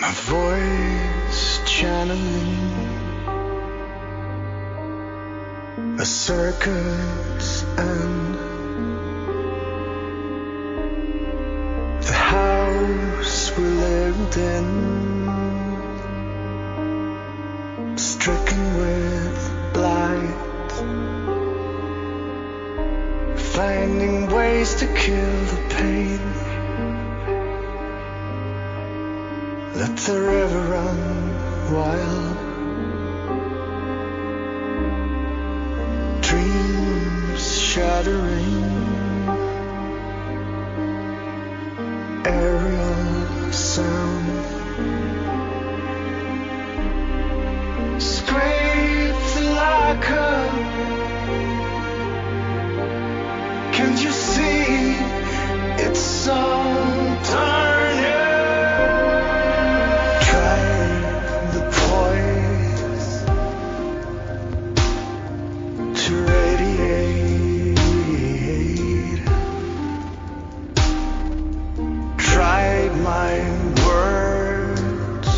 My voice channeling a circuit's end. The house we lived in, stricken with blight, finding ways to kill the pain. Let the river run wild. Dreams shattering, aerial sound. Scrape the lacquer. Can't you see it's all turning? Try the poise to radiate. Tried my words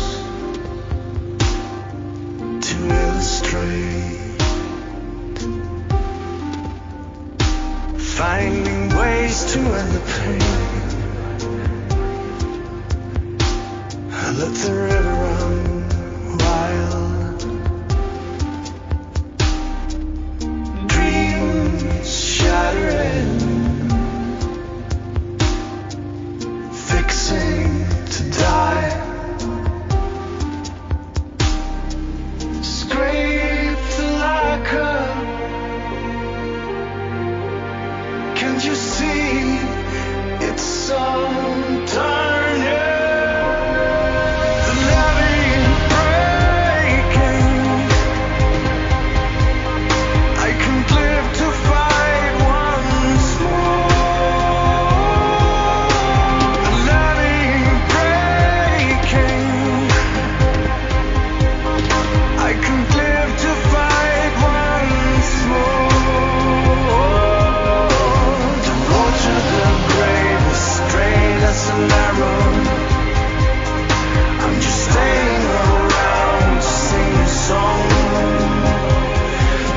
to illustrate, finding ways to end the pain. Let the river run wild. Dreams shattering, fixing to die. Scrape the lacquer. Can't you see it's all turning? The levee breaking. I can't live to fight once more. The levee breaking. I can't live to fight once more. The road to the grave is straight as an arrow. I'm just staying around to sing a song.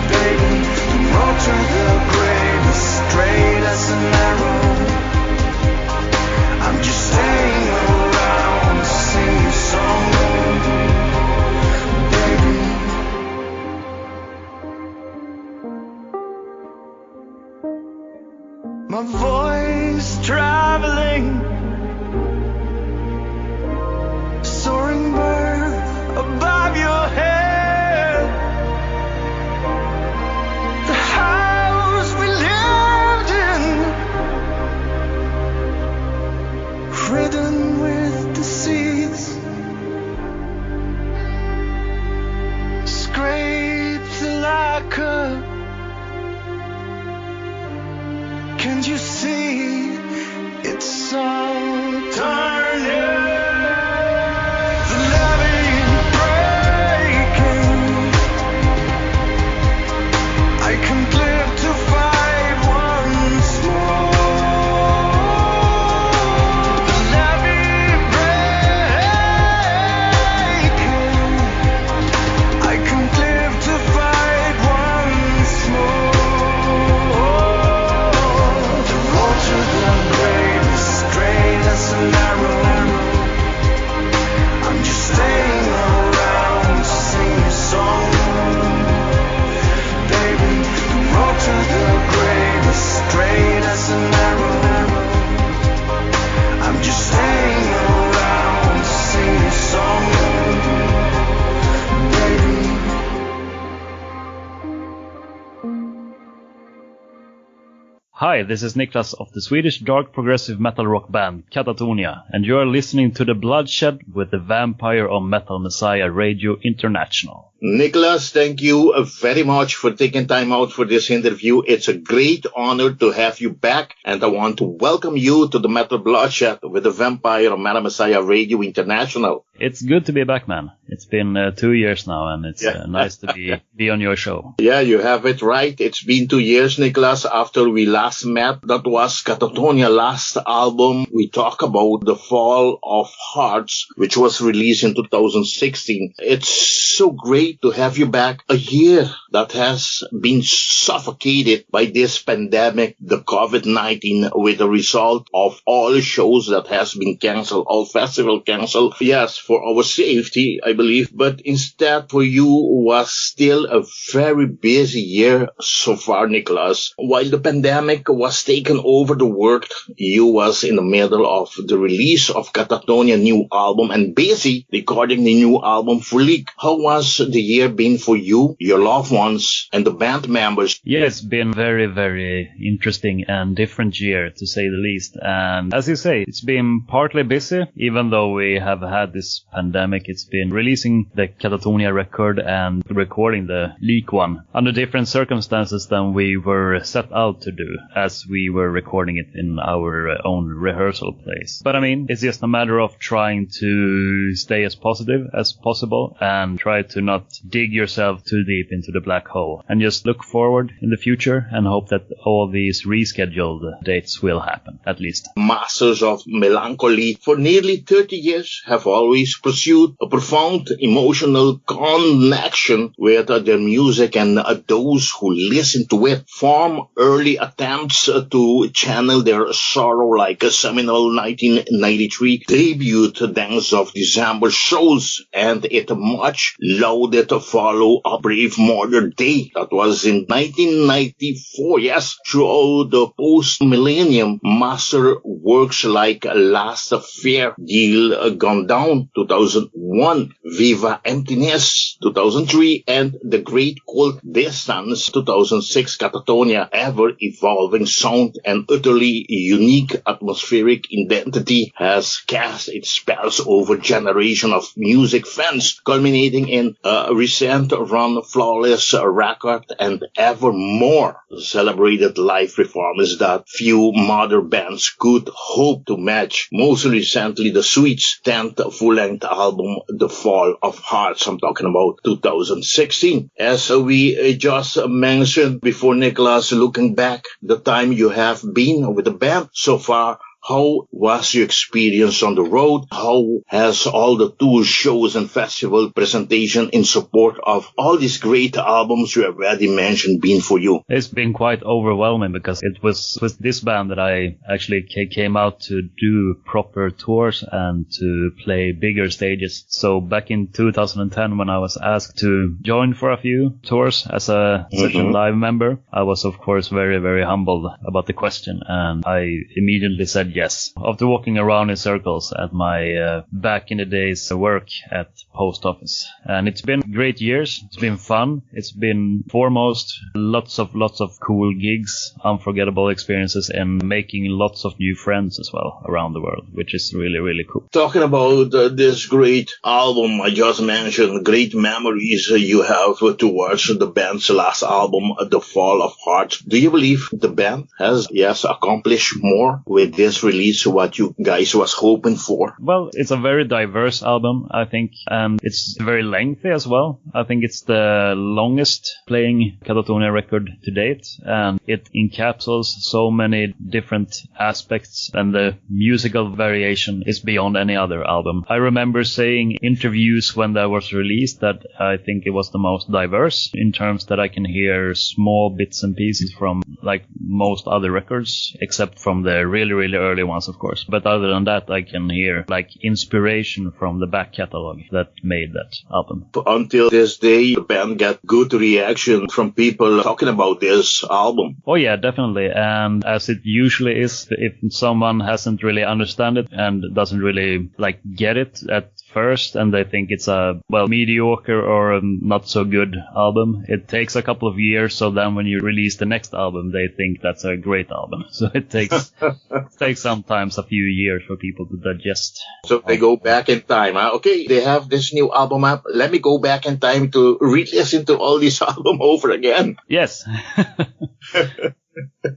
Baby, the road to the grave is straight as an arrow. I'm just staying around to sing a song. Baby. My voice traveling, soaring bird above your head. The house we lived in, ridden with disease. Scrape the lacquer. Can't you see it's all turning? The levee breaking. I can't live to fight once more. The levee breaking. I can't live to fight once more. The road to the grave is straight as an arrow. I'm just staying around to sing a song. Baby, the road to the grave is straight as an arrow. I'm just staying around to sing a song. Baby. Hi, this is Niklas of the Swedish dark progressive metal rock band Katatonia, and you are listening to The Bloodshed with the Vampire on Metal Messiah Radio International. Niklas, thank you very much for taking time out for this interview. It's a great honor to have you back, and I want to welcome you to the Metal Bloodshed with the Vampire on Metal Messiah Radio International. It's good to be back, man. It's been 2 years now, and it's nice to be on your show. Yeah, you have it right. It's been 2 years, Niklas, after we last last met, that was Katatonia last album. We talk about The Fall of Hearts, which was released in 2016. It's so great to have you back. A year that has been suffocated by this pandemic, the COVID-19, with the result of all shows that has been cancelled, all festival cancelled. Yes, for our safety, I believe, but instead for you was still a very busy year so far, Niklas. While the pandemic was taken over the world, you was in the middle of the release of Katatonia new album and busy recording the new album for leak. How was the year been for you, your loved ones, and the band members? Yeah, it's been very, very interesting and different year, to say the least. And as you say, it's been partly busy, even though we have had this pandemic. It's been releasing the Katatonia record and recording the leak one under different circumstances than we were set out to do, as we were recording it in our own rehearsal place. But I mean, it's just a matter of trying to stay as positive as possible and try to not dig yourself too deep into the black hole, and just look forward in the future and hope that all these rescheduled dates will happen, at least. Masters of Melancholy for nearly 30 years have always pursued a profound emotional connection with their music, and those who listen to it form early attempts to channel their sorrow, like a seminal 1993 debut, Dance of December shows, and it much lauded follow a brave modern day that was in 1994. Yes, throughout the post-millennium, masterworks like Last Affair, Deal Gone Down 2001, Viva Emptiness 2003, and the great Cold Distance 2006, Katatonia, ever-evolving sound and utterly unique atmospheric identity has cast its spells over generation of music fans, culminating in a recent run flawless record and ever more celebrated live performance that few modern bands could hope to match. Most recently, the Swedes' 10th full-length album, The Fall of Hearts. I'm talking about 2016. As we just mentioned before, Niklas, looking back, the time you have been with the band so far, how was your experience on the road? How has all the tour shows and festival presentation in support of all these great albums you already mentioned been for you? It's been quite overwhelming, because it was with this band that I actually came out to do proper tours and to play bigger stages. So back in 2010, when I was asked to join for a few tours as a Session Live member, I was of course very, very humbled about the question, and I immediately said yes. After walking around in circles at my back in the days work at post office. And it's been great years. It's been fun. It's been foremost lots of cool gigs, unforgettable experiences, and making lots of new friends as well around the world, which is really, really cool. Talking about this great album I just mentioned, great memories you have towards the band's last album, The Fall of Hearts. Do you believe the band has, accomplished more with this release, what you guys was hoping for? Well, it's a very diverse album, I think, and it's very lengthy as well. I think it's the longest playing Katatonia record to date, and it encapsulates so many different aspects, and the musical variation is beyond any other album. I remember saying in interviews when that was released that I think it was the most diverse, in terms that I can hear small bits and pieces from like most other records, except from the really, really early ones, of course. But other than that, I can hear like inspiration from the back catalog that made that album. Until this day, the band got good reaction from people talking about this album. Oh yeah, definitely. And as it usually is, if someone hasn't really understand it and doesn't really like get it at first, and they think it's a mediocre or a not so good album, it takes a couple of years. So then when you release the next album, they think that's a great album. So it takes sometimes a few years for people to digest. So they go back in time. Okay, they have this new album up. Let me go back in time to re-listen to all this album over again. Yes.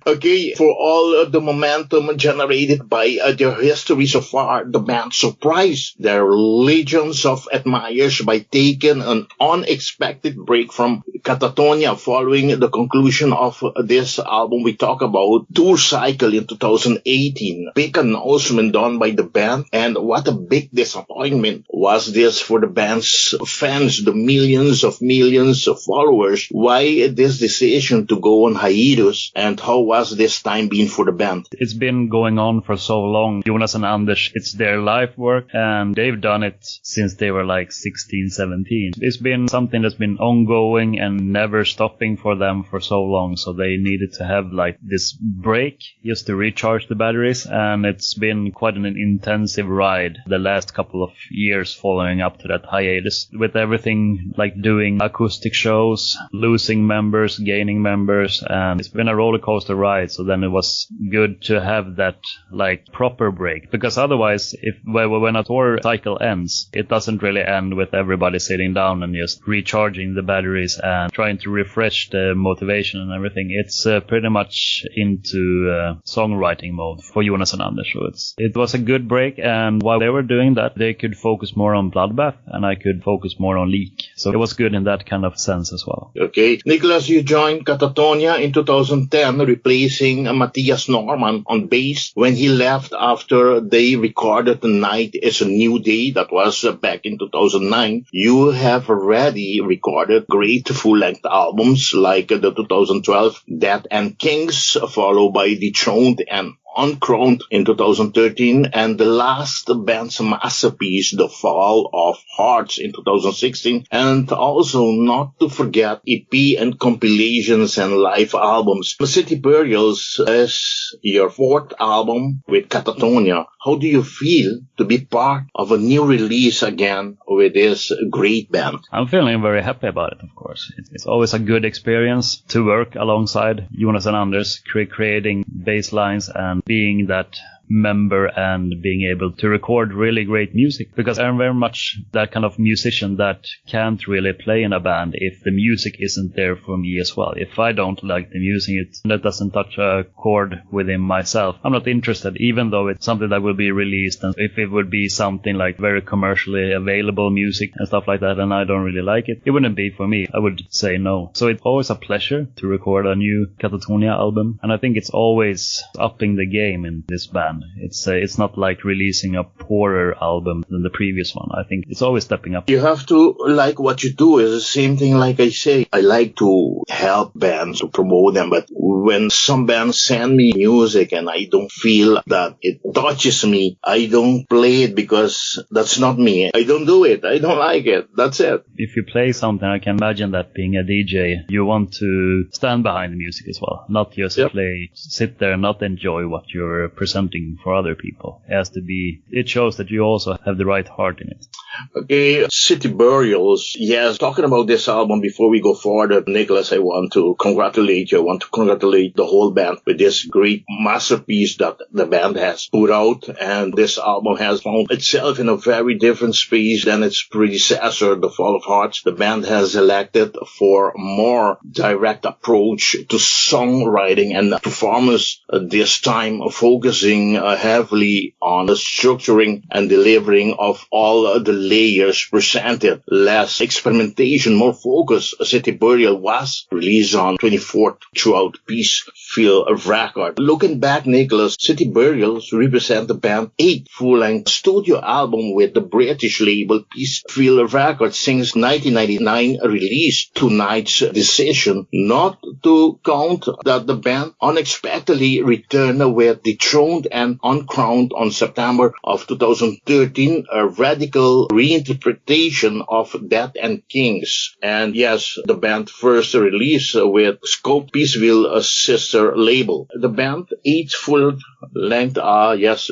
Okay, for all the momentum generated by their history so far, the band surprised their legions of admirers by taking an unexpected break from Katatonia, following the conclusion of this album, we talk about tour cycle in 2018. Big announcement done by the band, and what a big disappointment was this for the band's fans, the millions of followers. Why this decision to go on hiatus, and how was this time been for the band? It's been going on for so long. Jonas and Anders, it's their life work, and they've done it since they were like 16, 17. It's been something that's been ongoing and never stopping for them for so long, so they needed to have like this break just to recharge the batteries, and it's been quite an intensive ride the last couple of years following up to that hiatus, with everything like doing acoustic shows, losing members, gaining members, and it's been a roller coaster ride. So then it was good to have that like proper break, because otherwise when a tour cycle ends, it doesn't really end with everybody sitting down and just recharging the batteries and trying to refresh the motivation and everything. It's pretty much into songwriting mode for Jonas and Anders. So it was a good break, and while they were doing that, they could focus more on Bloodbath and I could focus more on Leak. So it was good in that kind of sense as well. Okay. Niklas, you joined Katatonia in 2010, replacing Matthias Norman on bass when he left after they recorded The Night Is a New Day. That was back in 2009. You have already recorded great full-length albums like the 2012 Death and Kings, followed by Dethroned and Uncrowned in 2013, and the last band's masterpiece, The Fall of Hearts, in 2016, and also not to forget EP and compilations and live albums. City Burials is your fourth album with Katatonia. How do you feel to be part of a new release again with this great band? I'm feeling very happy about it, of course. It's always a good experience to work alongside Jonas and Anders, creating bass lines and being that member and being able to record really great music, because I'm very much that kind of musician that can't really play in a band if the music isn't there for me as well. If I don't like the music, that doesn't touch a chord within myself, I'm not interested, even though it's something that will be released. And if it would be something like very commercially available music and stuff like that and I don't really like it, it wouldn't be for me. I would say no. So it's always a pleasure to record a new Katatonia album, and I think it's always upping the game in this band. It's not like releasing a poorer album than the previous one. I think it's always stepping up. You have to like what you do. It's the same thing like I say. I like to help bands, to promote them, but when some bands send me music and I don't feel that it touches me, I don't play it because that's not me. I don't do it. I don't like it. That's it. If you play something, I can imagine that being a DJ, you want to stand behind the music as well, not just play, sit there and not enjoy what you're presenting for other people. It shows that you also have the right heart in it. Okay, City Burials. Yes, talking about this album before we go further, Niklas, I want to congratulate you. I want to congratulate the whole band with this great masterpiece that the band has put out. And this album has found itself in a very different space than its predecessor, The Fall of Hearts. The band has elected for more direct approach to songwriting and performance, this time focusing heavily on the structuring and delivering of all the layers presented. Less experimentation, more focus. City Burial was released on 24th throughout Peaceville record. Looking back, Niklas, City Burials represent the band's 8th full-length studio album with the British label Peaceville Records since 1999 release. Tonight's decision not to count that the band unexpectedly returned with Dethroned and Uncrowned on September of 2013, a radical reinterpretation of Death and Kings. And yes, the band first release with Scope Peaceville, a sister label. The band 8th full-length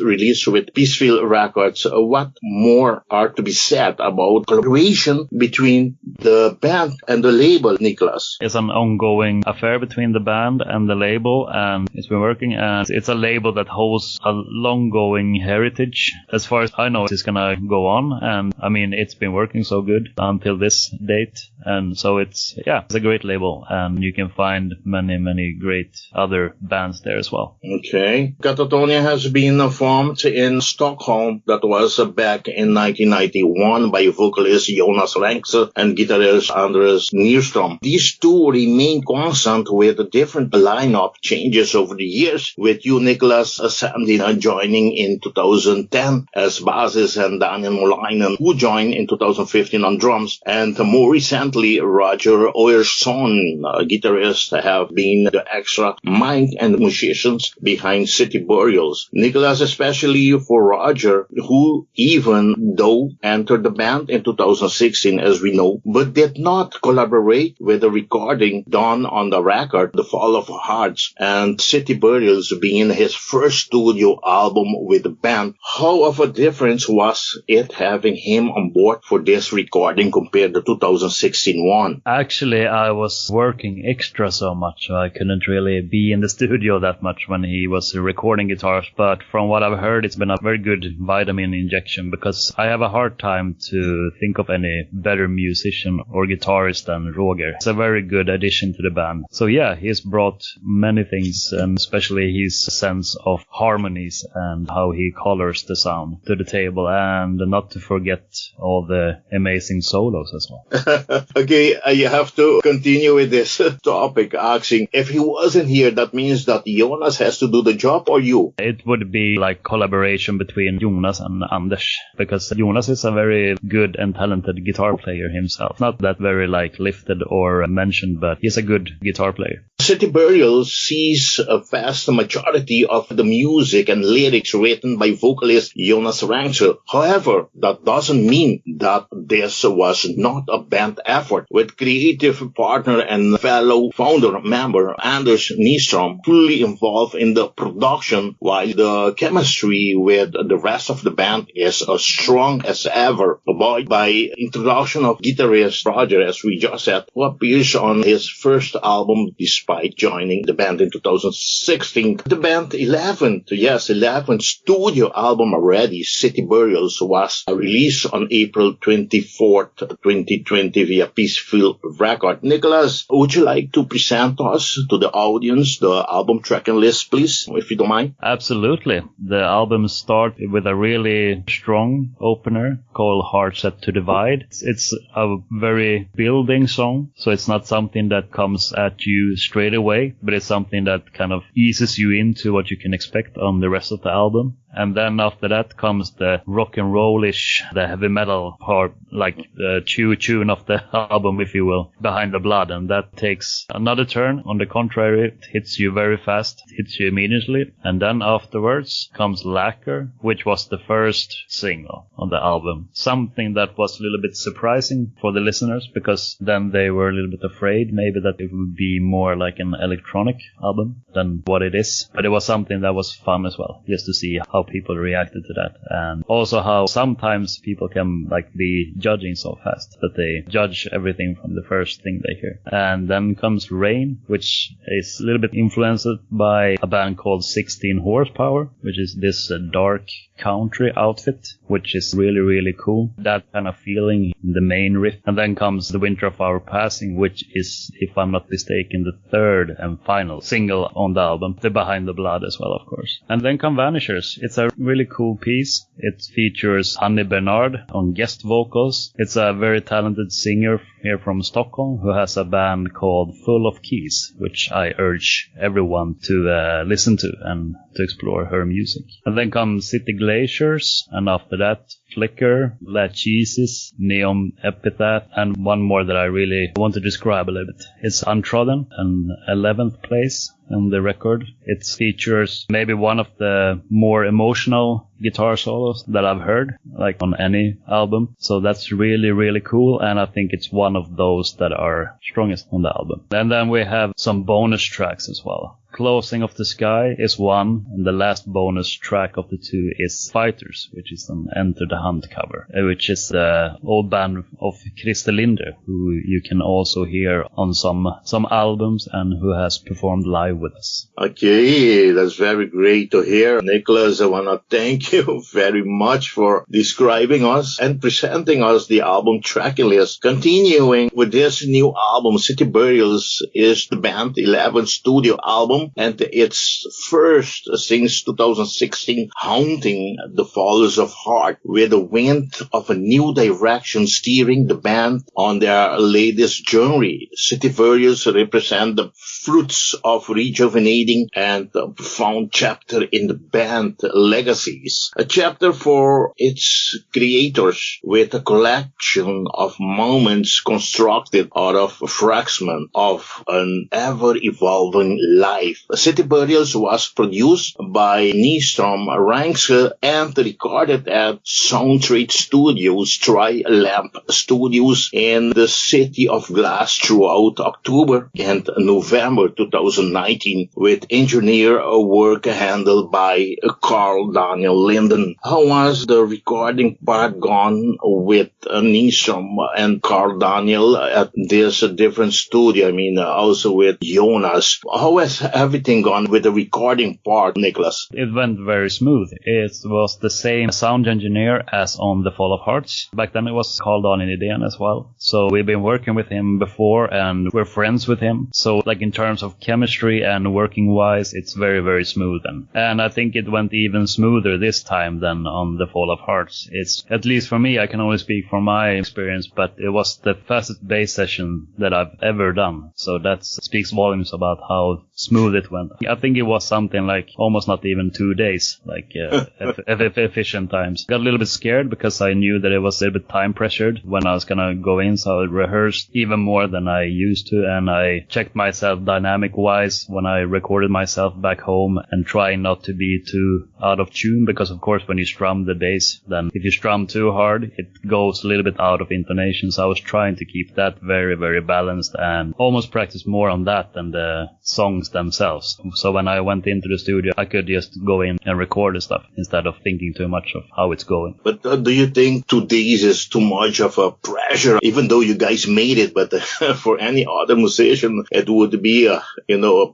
release with Peaceville Records. What more are to be said about collaboration between the band and the label, Niklas? It's an ongoing affair between the band and the label, and it's been working, and it's a label that holds a long-going heritage. As far as I know, it's gonna go on, and I mean, it's been working so good until this date, and so it's a great label, and you can find many great other bands there as well. Okay. Katatonia has been formed in Stockholm. That was back in 1991 by vocalist Jonas Rankse and guitarist Anders Nyrström. These two remain constant with different lineup changes over the years, with you, Niklas, Sandin, joining in 2010 as bassist, and Daniel Molainen, who joined in 2015 on drums, and more recently Roger Oerson, guitarist, have been the extra mind and musicians behind City Burials. Niklas, especially for Roger, who even though entered the band in 2016, as we know, but did not collaborate with the recording done on the record The Fall of Hearts, and City Burials being his first studio album with the band. How of a difference was it having him on board for this recording compared to 2016 one? Actually, I was working extra so much, so I couldn't really be in the studio that much when he was recording guitars, but from what I've heard, it's been a very good vitamin injection, because I have a hard time to think of any better musician or guitarist than Roger. It's a very good addition to the band. So yeah, he's brought many things, and especially his sense of harmonies and how he colors the sound to the table, and not to forget all the amazing solos as well. Okay, you have to continue with this topic, asking if he wasn't here, that means that Jonas has to do the job, or you? It would be like collaboration between Jonas and Anders, because Jonas is a very good and talented guitar player himself. Not that very like lifted or mentioned, but he's a good guitar player. City Burials sees a vast majority of the music and lyrics written by vocalist Jonas Rankse. However, that doesn't mean that this was not a band effort, with creative partner and fellow founder member Anders Nyrström fully involved in the production, while the chemistry with the rest of the band is as strong as ever, buoyed by introduction of guitarist Roger, as we just said, who appears on his first album despite joining the band in 2016. The band 11th studio album already, City Burials, was released on April 24th, 2020 via Peaceville record. Niklas, would you like to present us to the audience the album tracking list, please, if you don't mind? Absolutely. The album starts with a really strong opener called Heart Set to Divide. It's a very building song, so it's not something that comes at you straight away, but it's something that kind of eases you into what you can expect on the rest of the album. And then after that comes the rock and roll-ish, the heavy metal part, like the tune of the album, if you will, Behind the Blood. And that takes another turn. On the contrary, it hits you very fast, it hits you immediately. And then afterwards comes Lacquer, which was the first single on the album. Something that was a little bit surprising for the listeners, because then they were a little bit afraid maybe that it would be more like an electronic album than what it is. But it was something that was fun as well, just to see how people reacted to that, and also how sometimes people can like be judging so fast that they judge everything from the first thing they hear. And then comes Rain, which is a little bit influenced by a band called 16 Horsepower, which is this dark country outfit, which is really cool. That kind of feeling in the main riff. And then comes The Winter of Our Passing, which is, if I'm not mistaken, the third and final single on the album. The Behind the Blood as well, of course. And then come Vanishers. It's a really cool piece. It features Annie Bernard on guest vocals. It's a very talented singer here from Stockholm who has a band called Full of Keys, which I urge everyone to listen to and to explore her music. And then comes City Glaciers, and after that Flicker, Lachesis, Neon Epitaph, and one more that I really want to describe a little bit. It's Untrodden, an 11th place on the record. It features maybe one of the more emotional guitar solos that I've heard, like on any album. So that's really cool, and I think it's one of those that are strongest on the album. And then we have some bonus tracks as well. Closing of the Sky is one, and the last bonus track of the two is Fighters, which is an Enter the Hunt cover, which is the old band of Christer Linder, who you can also hear on some albums and who has performed live with us. Okay, that's very great to hear. Niklas, I want to thank you very much for describing us and presenting us the album tracking list. Continuing with this new album, City Burials is the band 11th studio album, and its first since 2016, haunting the Falls of Heart with the wind of a new direction steering the band on their latest journey. City Burials represent the fruits of rejuvenating and a profound chapter in the band legacies. A chapter for its creators with a collection of moments constructed out of fragments of an ever-evolving life. City Burials was produced by Nyström Rangse and recorded at Soundtrade Studios, Tri-Lamp Studios in the City of Glass throughout October and November 2019, with engineer work handled by Carl Daniel Linden. How was the recording part gone with Nyström and Carl Daniel at this different studio? I mean, also with Jonas. How has everything gone with the recording part, Niklas? It went very smooth. It was the same sound engineer as on The Fall of Hearts. Back then it was Carl Daniel Idén as well. So we've been working with him before and we're friends with him. So like in terms of chemistry and working wise, it's very, very smooth. And I think it went even smoother this time than on The Fall of Hearts. It's, at least for me, I can only speak from my experience, but it was the fastest bass session that I've ever done. So that speaks volumes about how smooth it went. I think it was something like almost not even 2 days, like efficient times. Got a little bit scared because I knew that it was a little bit time pressured when I was gonna go in, so I rehearsed even more than I used to, and I checked myself dynamic wise when I recorded myself back home and trying not to be too out of tune, because of course when you strum the bass, then if you strum too hard it goes a little bit out of intonation. So I was trying to keep that very, very balanced and almost practice more on that than the songs themselves. So when I went into the studio I could just go in and record the stuff instead of thinking too much of how it's going. But do you think 2 days is too much of a pressure, even though you guys made it? But for any other musician it would be a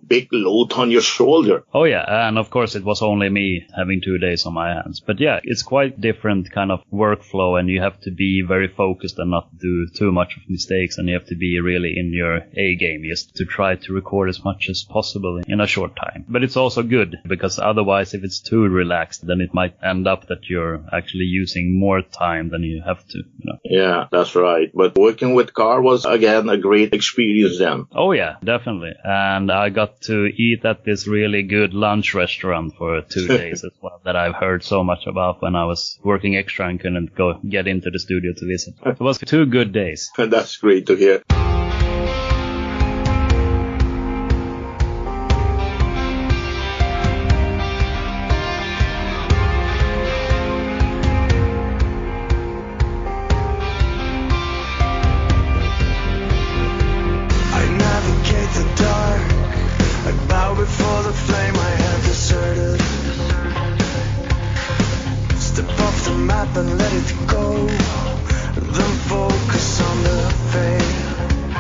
big load on your shoulder. Oh yeah, and of course it was only me having 2 days on my hands. But yeah, it's quite different kind of workflow, and you have to be very focused and not do too much of mistakes, and you have to be really in your A game just to try to record as much as possible in a short time. But it's also good, because otherwise if it's too relaxed then it might end up that you're actually using more time than you have to. Yeah, that's right. But working with Carl was again a great experience then. Oh yeah, definitely. And I got to eat at this really good lunch restaurant for 2 days as well, that I've heard so much about when I was working extra and couldn't get into the studio to visit. It was 2 good days. That's great to hear. And let it go, then focus on the fate.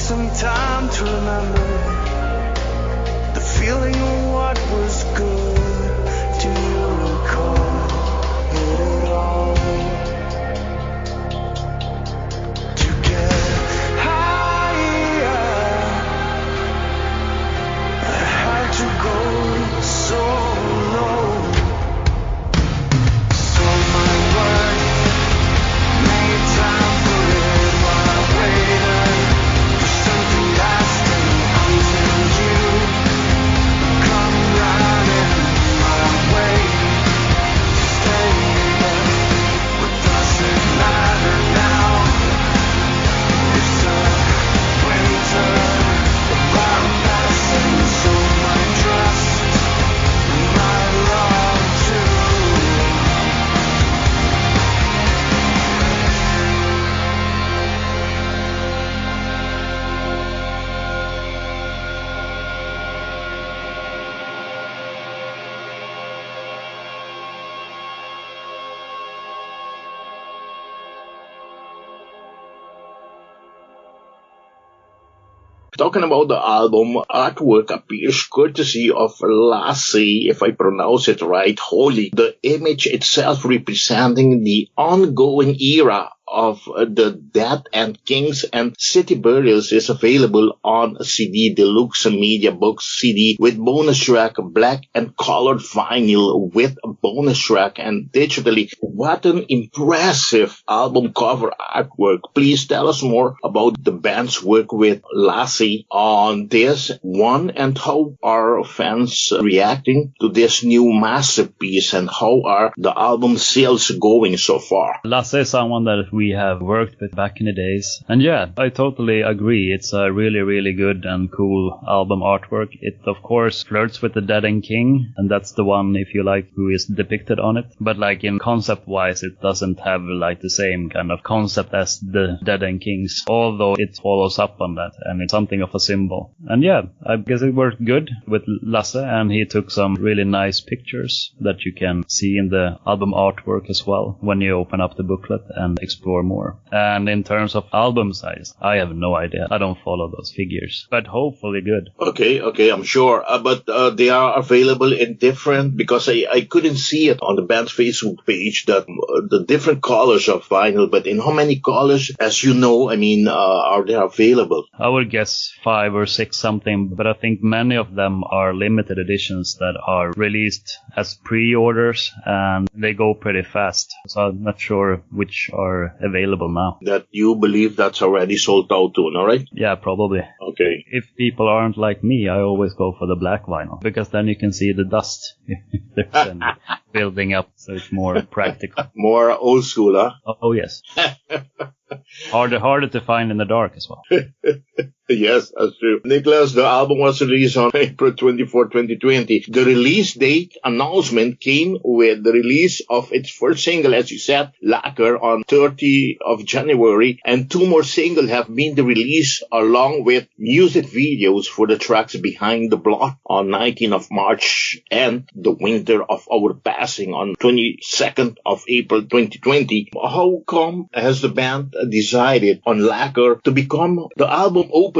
some time to remember the feeling of what was good. Do you recall it at all? To get higher, I had to go so low. So my work made time for it while I waited for something lasting until you come running my way. Stay, but does it matter now? It's the winter of our passing, so my trust and my love too. Talking about the album, artwork appears courtesy of Lassie, if I pronounce it right, Holy. The image itself representing the ongoing era of the Dead and Kings and City Burials is available on CD, Deluxe Media Box CD with bonus track, black and colored vinyl with a bonus track and digitally. What an impressive album cover artwork. Please tell us more about the band's work with Lassie on this one and how are fans reacting to this new masterpiece and how are the album sales going so far? Lasse is someone that we have worked with back in the days. And yeah, I totally agree. It's a really, really good and cool album artwork. It, of course, flirts with the Dead and King, and that's the one, if you like, who is depicted on it. But like in concept-wise, it doesn't have like the same kind of concept as the Dead and Kings, although it follows up on that, and it's something of a symbol. And yeah, I guess it worked good with Lasse, and he took some really nice pictures that you can see in the album artwork as well when you open up the booklet and explore more. And in terms of album size, I have no idea. I don't follow those figures, but hopefully good. Okay, I'm sure. But they are available in different, because I couldn't see it on the band's Facebook page, that the different colors of vinyl, but in how many colors, as you know, are they available? I would guess 5 or 6 something, but I think many of them are limited editions that are released as pre-orders, and they go pretty fast. So I'm not sure which are available now. That you believe that's already sold out to, all right? Yeah, probably. Okay. If people aren't like me, I always go for the black vinyl, because then you can see the dust if there's any building up, so it's more practical. More old school, huh? Oh yes. Harder to find in the dark as well. Yes, that's true. Niklas, the album was released on April 24, 2020. The release date announcement came with the release of its first single, as you said, Lacquer, on 30 of January, and 2 more singles have been released along with music videos for the tracks Behind the Blot on 19 of March and The Winter of Our Passing on 22nd of April 2020. How come has the band decided on Lacquer to become the album opener?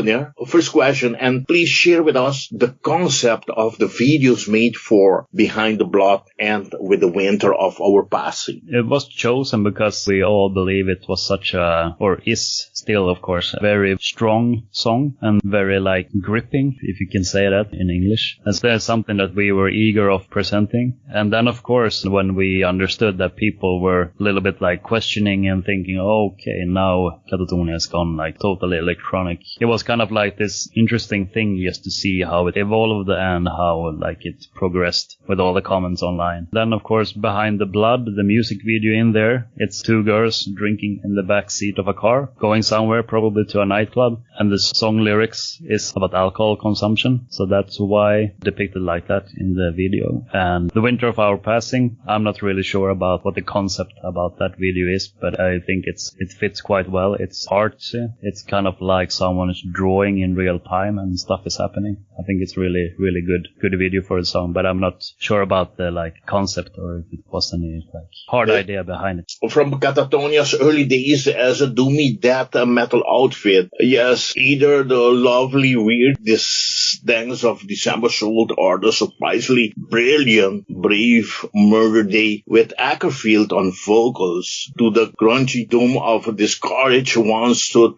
First question, and please share with us the concept of the videos made for Behind the Blot and with The Winter of Our Passing. It was chosen because we all believe it was such a, or is still, of course, a very strong song and very gripping, if you can say that in English. And so that's something that we were eager of presenting. And then, of course, when we understood that people were a little bit questioning and thinking, okay, now Katatonia has gone totally electronic. It was kind of this interesting thing just to see how it evolved and how it progressed with all the comments online. Then, of course, Behind the Blood, the music video in there, it's 2 girls drinking in the back seat of a car, going somewhere, probably to a nightclub, and the song lyrics is about alcohol consumption, so that's why depicted like that in the video. And The Winter of Our Passing, I'm not really sure about what the concept about that video is, but I think it fits quite well. It's artsy, it's kind of like someone is drawing in real time and stuff is happening. I think it's really, really good video for a song, but I'm not sure about the like concept or if it was any like hard idea behind it. From Katatonia's early days as a doomy death metal outfit, yes, either the lovely weird dance of December Sold or the surprisingly brilliant Brave Murder Day with Ackerfield on vocals, to the grungy doom of Discouraged Ones, to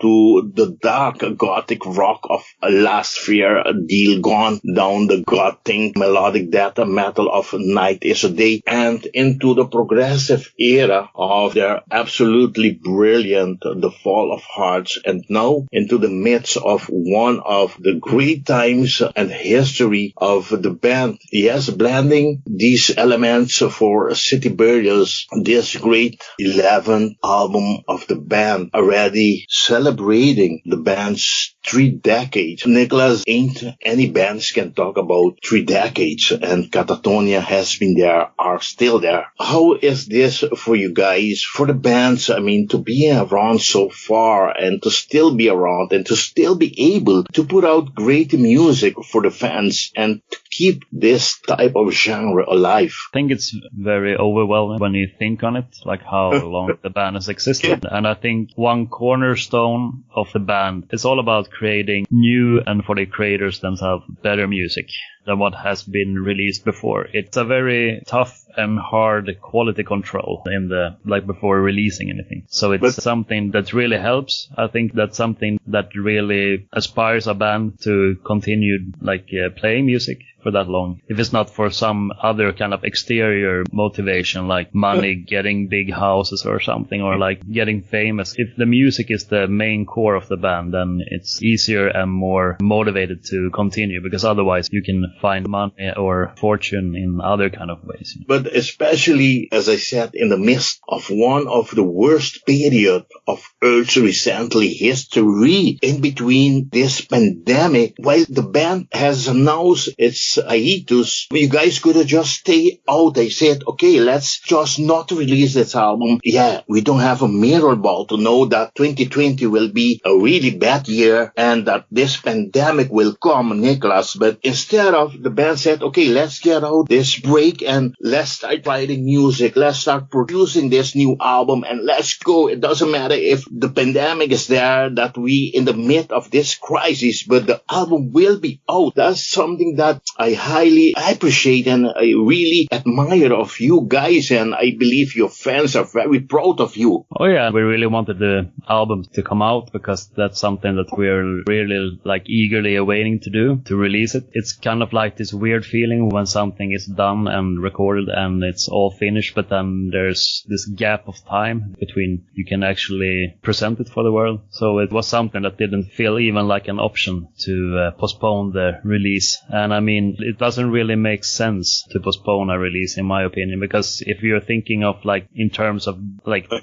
the dark gothic rock of Last Fear Deal Gone, down the gothic melodic death metal of Night is a Day, and into the progressive era of their absolutely brilliant The Fall of Hearts, and now into the midst of one of the great times and history of the band. Yes, blending these elements for City Burials, this great 11th album of the band, already celebrating the band's 3 decades. Niklas, ain't any bands can talk about 3 decades, and Katatonia has been there, are still there. How is this for you guys, for the bands? I mean, to be around so far and to still be around and to still be able to put out great music for the fans and to keep this type of genre alive. I think it's very overwhelming when you think on it, like how long the band has existed. Yeah. And I think one cornerstone of the band is all about creating new and for the creators themselves better music than what has been released before. It's a very tough and hard quality control in the like before releasing anything. So it's something that really helps. I think that's something that really aspires a band to continue playing music for that long. If it's not for some other kind of exterior motivation like money, getting big houses or something, or like getting famous. If the music is the main core of the band, then it's easier and more motivated to continue, because otherwise you can find money or fortune in other kind of ways. But especially, as I said, in the midst of one of the worst period of Earth's recently history, in between this pandemic, while the band has announced its hiatus, you guys could have just stay out. They said, okay, let's just not release this album. Yeah, we don't have a mirror ball to know that 2020 will be a really bad year and that this pandemic will come, Niklas. But instead of, the band said, okay, let's get out this break and let's start writing music. Let's start producing this new album and let's go. It doesn't matter if the pandemic is there, that we in the midst of this crisis, but the album will be out. That's something that I highly appreciate and I really admire of you guys, and I believe your fans are very proud of you. Oh yeah, we really wanted the album to come out because that's something that we're really eagerly awaiting to do, to release it. It's kind of like this weird feeling when something is done and recorded and it's all finished, but then there's this gap of time between you can actually present it for the world. So it was something that didn't feel even like an option to postpone the release. And I mean, it doesn't really make sense to postpone a release, in my opinion, because if you're thinking of in terms of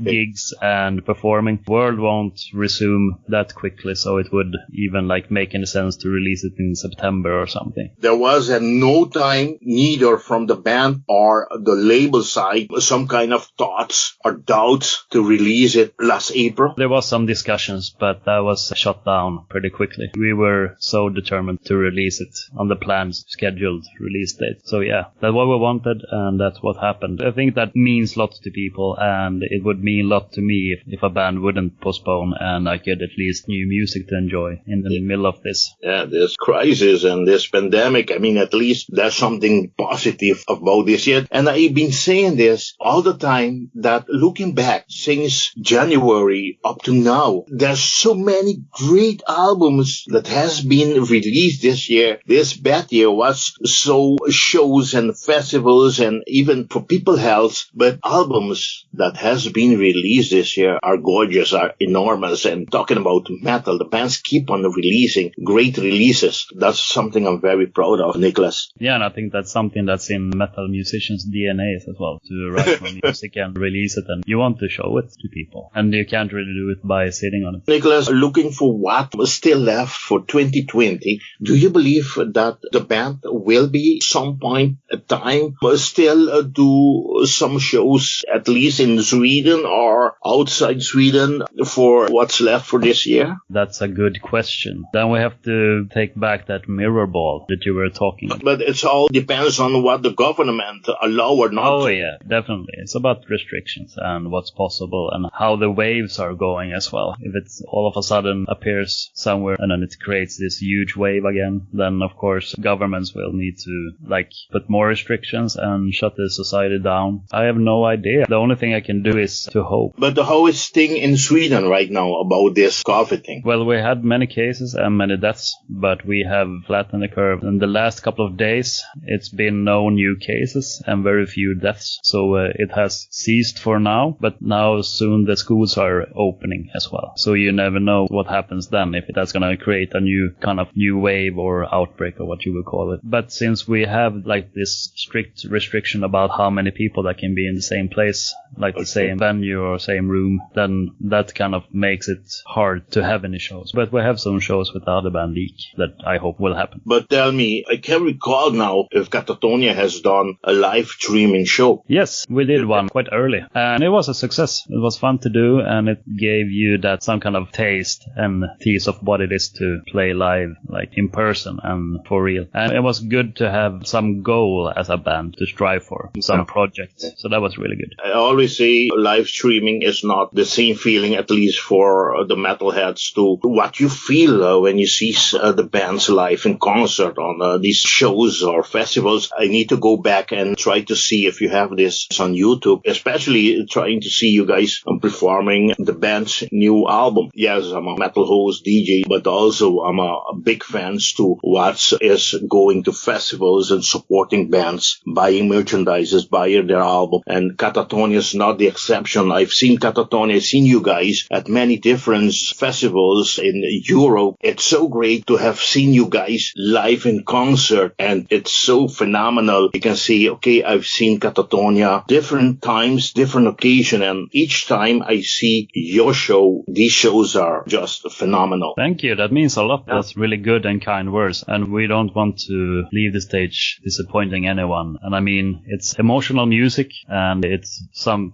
gigs and performing, the world won't resume that quickly, so it would even make any sense to release it in September or something. There was at no time, neither from the band or the label side, some kind of thoughts or doubts to release it last April. There was some discussions, but that was shut down pretty quickly. We were so determined to release it on the planned scheduled release date. So yeah, that's what we wanted and that's what happened. I think that means lots to people, and it would mean a lot to me if a band wouldn't postpone and I could at least new music to enjoy in the middle of this. Yeah, this crisis and this pandemic, I mean, at least there's something positive about this yet. And I've been saying this all the time, that looking back since January up to now, there's so many great albums that has been released this year. This bad year was so shows and festivals and even for people health, but albums that has been released this year are gorgeous, are enormous. And talking about metal, the bands keep on releasing great releases. That's something I'm very proud of, Niklas. Yeah, and I think that's something that's in metal musicians' band's DNAs as well, to write more music and release it, and you want to show it to people. And you can't really do it by sitting on it. Niklas, looking for what was still left for 2020, do you believe that the band will be some point at time still do some shows, at least in Sweden or outside Sweden, for what's left for this year? That's a good question. Then we have to take back that mirror ball that you were talking about. But it all depends on what the government allow or not. Oh yeah, definitely. It's about restrictions and what's possible and how the waves are going as well. If it's all of a sudden appears somewhere and then it creates this huge wave again, then of course governments will need to put more restrictions and shut the society down. I have no idea. The only thing I can do is to hope. But how is thing in Sweden right now about this COVID thing? Well, we had many cases and many deaths, but we have flattened the curve. In the last couple of days, it's been no new cases and very few deaths. So it has ceased for now, but now soon the schools are opening as well. So you never know what happens then, if that's going to create a new wave or outbreak or what you would call it. But since we have this strict restriction about how many people that can be in the same place, the same venue or same room, then that kind of makes it hard to have any shows. But we have some shows with the other band Leak that I hope will happen. But tell me, I can't recall now if Katatonia has done a live streaming show. Yes, we did one quite early, and it was a success. It was fun to do, and it gave you that some kind of taste and tease of what it is to play live, in person and for real. And it was good to have some goal as a band to strive for, some project. So that was really good. I always say live streaming is not the same feeling, at least for the metalheads, to what you feel when you see the bands live in concert on these shows or festivals. I need to go back and try to see if you have this on YouTube, especially trying to see you guys performing the band's new album. Yes, I'm a metal host, DJ, but also I'm a big fan to what is going to festivals and supporting bands, buying merchandises, buying their album. And Katatonia is not the exception. I've seen Katatonia, I've seen you guys at many different festivals in Europe. It's so great to have seen you guys live in concert, and it's so phenomenal. You can see, okay, I've seen Katatonia different times, different occasion, and each time I see your show, these shows are just phenomenal. Thank you. That means a lot. That's really good and kind words. And we don't want to leave the stage disappointing anyone. And I mean, it's emotional music, and it's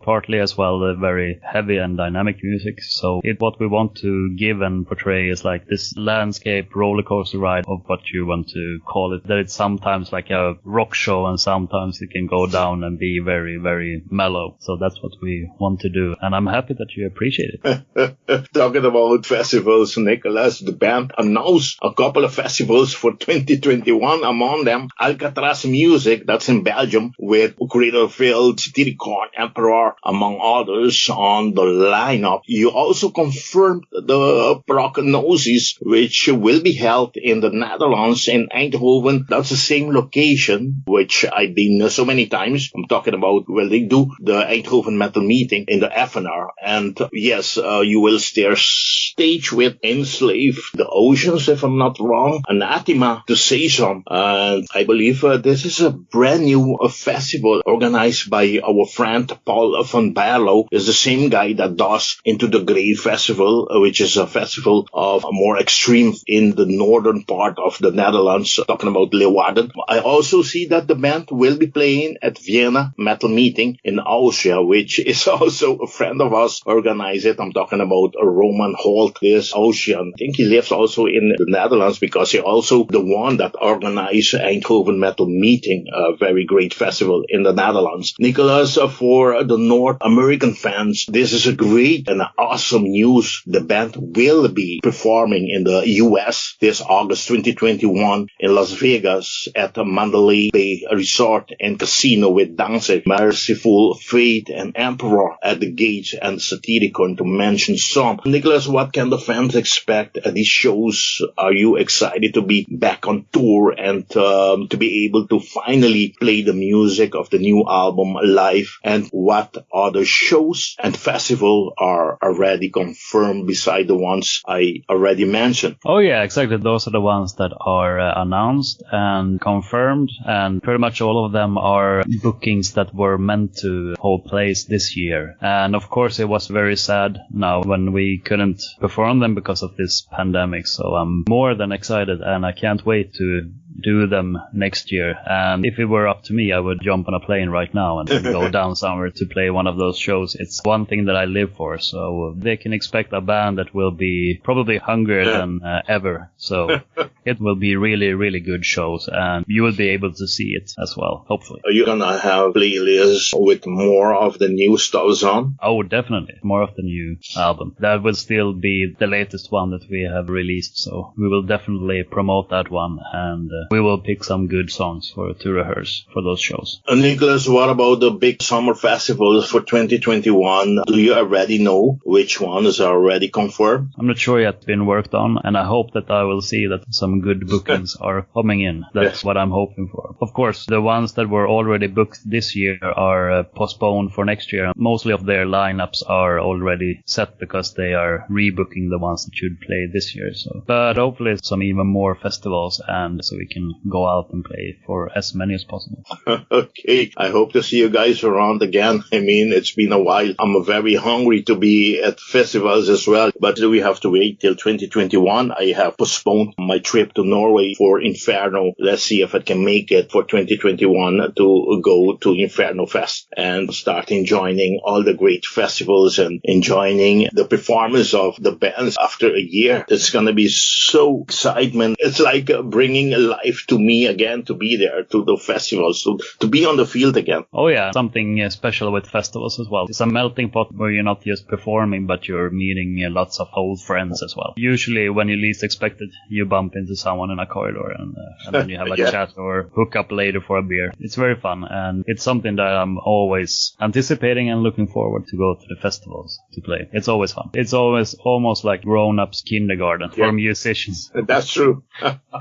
partly as well very heavy and dynamic music. So what we want to give and portray is this landscape roller coaster ride of what you want to call it. That it's sometimes like a rock show, and sometimes it can go down and be very, very mellow. So that's what we want to do. And I'm happy that you appreciate it. Talking about festivals, Niklas, the band announced a couple of festivals for 2021. Among them, Alcatraz Music, that's in Belgium, with Cradlefield, Satyricon, Emperor, among others, on the lineup. You also confirmed the Prognosis, which will be held in the Netherlands, in Eindhoven. That's the same location, which I've been so many times. I'm talking about, they do the Eindhoven Metal Meeting in the FNR. And yes, you will stare stage with Enslave the Oceans, if I'm not wrong, Anathema, to say some. And I believe this is a brand new festival organized by our friend Paul van Berlo. Is the same guy that does Into the Grave Festival, which is a festival of more extreme in the northern part of the Netherlands, talking about Leeuwarden. I also see that the band will be playing at Vienna Metal Meeting in Austria, which is also a friend of us organized it. I'm talking about Roman Holt, this Austrian. I think he lives also in the Netherlands, because he also the one that organized Eindhoven Metal Meeting, a very great festival in the Netherlands. Niklas, for the North American fans, this is a great and awesome news. The band will be performing in the US this August 2021 in Las Vegas at the Mandalay Bay Resort and Casino with Danzig, Merciful Fate, and Emperor at the Gates, and Satyricon, to mention some. Niklas, what can the fans expect at these shows? Are you excited to be back on tour and to be able to finally play the music of the new album live? And what other shows and festivals are already confirmed beside the ones I already mentioned? Oh yeah, exactly. Those are the ones that are announced and confirmed, and pretty much all of them are are bookings that were meant to hold place this year. And of course it was very sad now when we couldn't perform them because of this pandemic. So I'm more than excited and I can't wait to do them next year. And if it were up to me, I would jump on a plane right now and go down somewhere to play one of those shows. It's one thing that I live for, so they can expect a band that will be probably hungrier than ever. So it will be really, really good shows, and you will be able to see it as well, hopefully. Are you gonna have playlists with more of the new stuff on? Oh, definitely. More of the new album. That will still be the latest one that we have released, so we will definitely promote that one, and we will pick some good songs to rehearse for those shows. Niklas, what about the big summer festivals for 2021? Do you already know which ones are already confirmed? I'm not sure yet. It's been worked on, and I hope that I will see that some good bookings are coming in. That's what I'm hoping for. Of course, the ones that were already booked this year are postponed for next year. Mostly of their lineups are already set because they are rebooking the ones that should play this year. So, but hopefully some even more festivals, and so we can go out and play for as many as possible. Okay, I hope to see you guys around again. I mean, it's been a while. I'm very hungry to be at festivals as well, but we have to wait till 2021. I have postponed my trip to Norway for Inferno. Let's see if I can make it for 2021 to go to Inferno Fest and start enjoying all the great festivals and enjoying the performance of the bands after a year. It's going to be so excitement. It's like bringing life to me again, to be there, to the festivals, to be on the field again. Oh yeah, something special with festivals as well. It's a melting pot where you're not just performing, but you're meeting lots of old friends as well. Usually when you least expect it, you bump into someone in a corridor and then you have a chat or hook up later for a beer. It's very fun, and it's something that I'm always anticipating and looking forward to go to the festivals to play. It's always fun. It's always almost like grown-ups kindergarten for musicians. That's true.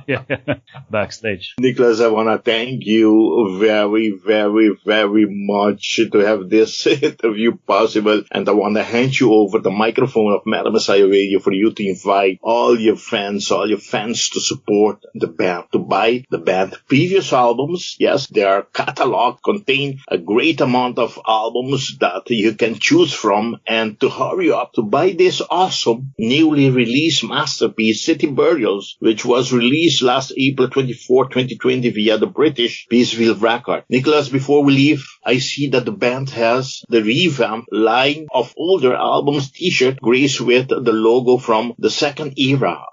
Yeah. Backstage. Niklas, I want to thank you very, very, very much to have this interview possible. And I want to hand you over the microphone of Metal Messiah Radio for you to invite all your fans to support the band, to buy the band previous albums. Yes, their catalog contain a great amount of albums that you can choose from, and to hurry up to buy this awesome newly released masterpiece, City Burials, which was released last April 24, 2020 via the British Peaceville record. Niklas, before we leave, I see that the band has the revamped line of older albums t-shirt graced with the logo from the second era,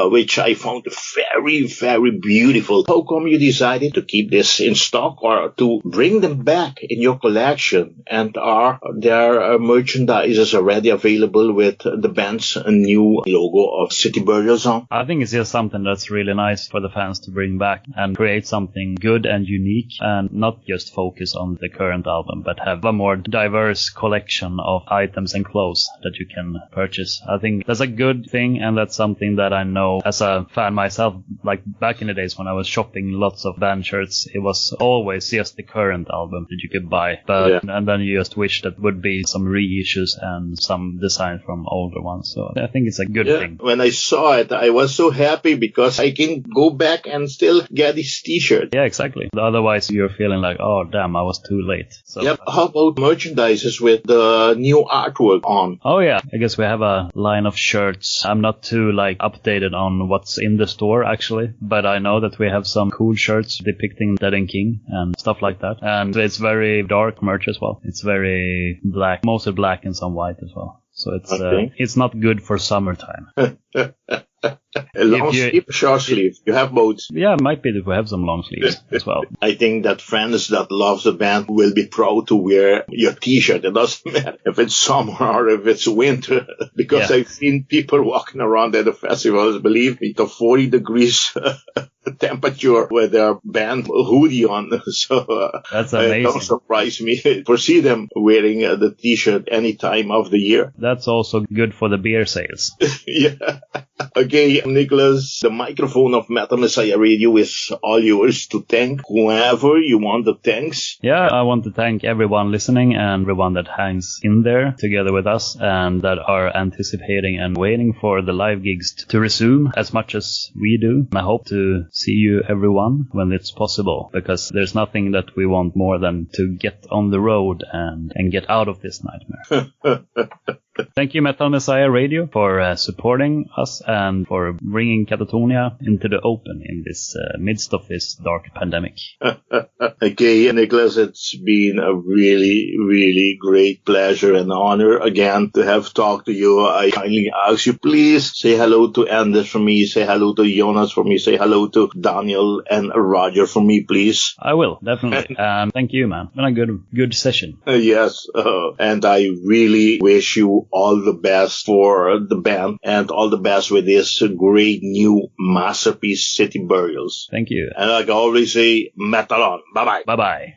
which I found very, very beautiful. How come you decided to keep this in stock or to bring them back in your collection? And are their merchandise already available with the band's new logo of City Burials on? I think it's just something that's really nice for the fans to bring back and create something good and unique, and not just focus on the current album, but have a more diverse collection of items and clothes that you can purchase. I think that's a good thing, and that's something that I know as a fan myself. Like back in the days when I was shopping lots of band shirts, it was always just the current album that you could buy, and then you just wish that would be some reissues and some design from older ones. So I think it's a good thing. When I saw it, I was so happy because I can go back and still get this t-shirt. Yeah, exactly. Otherwise you're feeling like, oh damn, I was too late. So, how about merchandises with the new artwork on? Oh yeah, I guess we have a line of shirts. I'm not too updated on what's in the store actually, but I know that we have some cool shirts depicting Dead and King and stuff like that. And it's very dark merch as well. It's very black, mostly black and some white as well. So it's not good for summertime. A long sleeve, short sleeve. You have both. Yeah, it might be that we have some long sleeves as well. I think that fans that love the band will be proud to wear your t-shirt. It doesn't matter if it's summer or if it's winter, because I've seen people walking around at the festivals, believe me, to 40 degrees temperature with their band hoodie on. So that's amazing. It don't surprise me to see them wearing the t-shirt any time of the year. That's also good for the beer sales. Yeah. Okay, Niklas, the microphone of Metal Messiah Radio is all yours to thank whoever you want to thanks. Yeah, I want to thank everyone listening and everyone that hangs in there together with us and that are anticipating and waiting for the live gigs to resume as much as we do. I hope to see you everyone when it's possible, because there's nothing that we want more than to get on the road and get out of this nightmare. Thank you, Metal Messiah Radio, for supporting us and for bringing Katatonia into the open in this midst of this dark pandemic. Okay, Niklas, it's been a really, really great pleasure and honor again to have talked to you. I kindly ask you, please say hello to Anders for me, say hello to Jonas for me, say hello to Daniel and Roger for me, please. I will, definitely. And thank you, man. Been a good session. Yes, and I really wish you all the best for the band and all the best with this great new masterpiece, City Burials. Thank you. And like I always say, metal on. Bye-bye. Bye-bye.